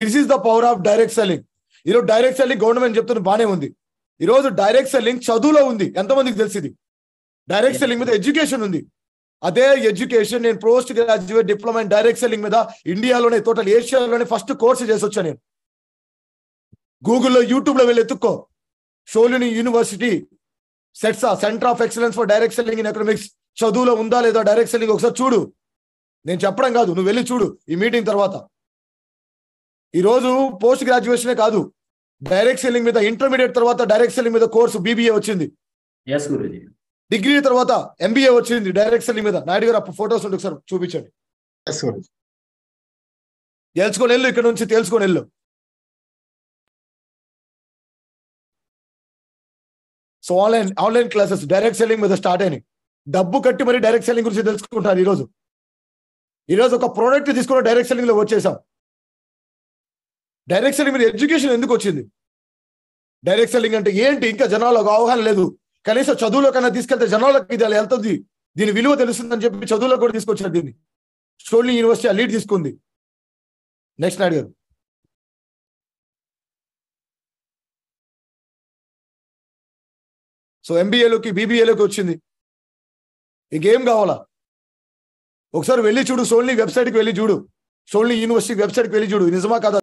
This is the power of direct selling. ఈరోజు direct selling government చెప్తున్న బానే ఉంది. ఈరోజు డైరెక్ట్ సెల్లింగ్ చదువులో ఉంది. ఎంతమందికి తెలిసింది? డైరెక్ట్ సెల్లింగ్ మీద ఎడ్యుకేషన్ ఉంది. అదే ఎడ్యుకేషన్ నేను post graduate diploma in direct selling మీద ఇండియాలోనే టోటల్ ఏషియాలోనే ఫస్ట్ కోర్సు చేసి వచ్చాను నేను. గూగుల్లో యూట్యూబ్లో వెళ్ళి ఎత్తుక్కో, షోలిని యూనివర్సిటీ సెట్సా centre of excellence for direct selling in economics చదువులో ఉందా లేదా డైరెక్ట్ సెల్లింగ్ ఒకసారి చూడు. నేను చెప్పడం కాదు, నువ్వు వెళ్ళి చూడు ఈ మీటింగ్ తర్వాత. ఈరోజు పోస్ట్ గ్రాడ్యుయేషనే కాదు, డైరెక్ట్ సెల్లింగ్ మీద ఇంటర్మీడియట్ తర్వాత డైరెక్ట్ సెల్లింగ్ మీద కోర్సు BBA వచ్చింది. డిగ్రీ తర్వాత MBA వచ్చింది డైరెక్ట్ సెల్లింగ్ మీద. నాయుడు గారు అప్పుడు ఫొటోస్ ఉంటే ఒకసారి చూపించండి. తెలుసుకొని వెళ్ళు, ఇక్కడ నుంచి తెలుసుకొని వెళ్ళు. So online classes direct selling మీద స్టార్ట్ అయినాయి. డబ్బు కట్టి మరి డైరెక్ట్ సెల్లింగ్ గురించి తెలుసుకుంటారు. ఈరోజు ఒక ప్రోడక్ట్ తీసుకుని డైరెక్ట్ సెల్లింగ్ లో వచ్చేసాం. డైరెక్ట్ సెల్లింగ్ మీద ఎడ్యుకేషన్ ఎందుకు వచ్చింది? డైరెక్ట్ సెల్లింగ్ అంటే ఏంటి ఇంకా జనాలకు అవగాహన లేదు. కనీసం చదువులో కన్నా తీసుకెళ్తే జనాలకు ఇది వెళ్తుంది, దీని విలువ తెలుస్తుందని చెప్పి చదువులో కూడా తీసుకొచ్చారు. దీన్ని షోలిని యూనివర్సిటీ ఆ లీడ్ తీసుకుంది. నెక్స్ట్ నాయుడు గారు. సో MBAలోకి BBAలోకి వచ్చింది. ఇంకేం కావాలా? ఒకసారి వెళ్ళి చూడు, షోలిని వెబ్సైట్కి వెళ్ళి చూడు, షోలిని యూనివర్సిటీ వెబ్సైట్కి వెళ్ళి చూడు, నిజమా కాదా?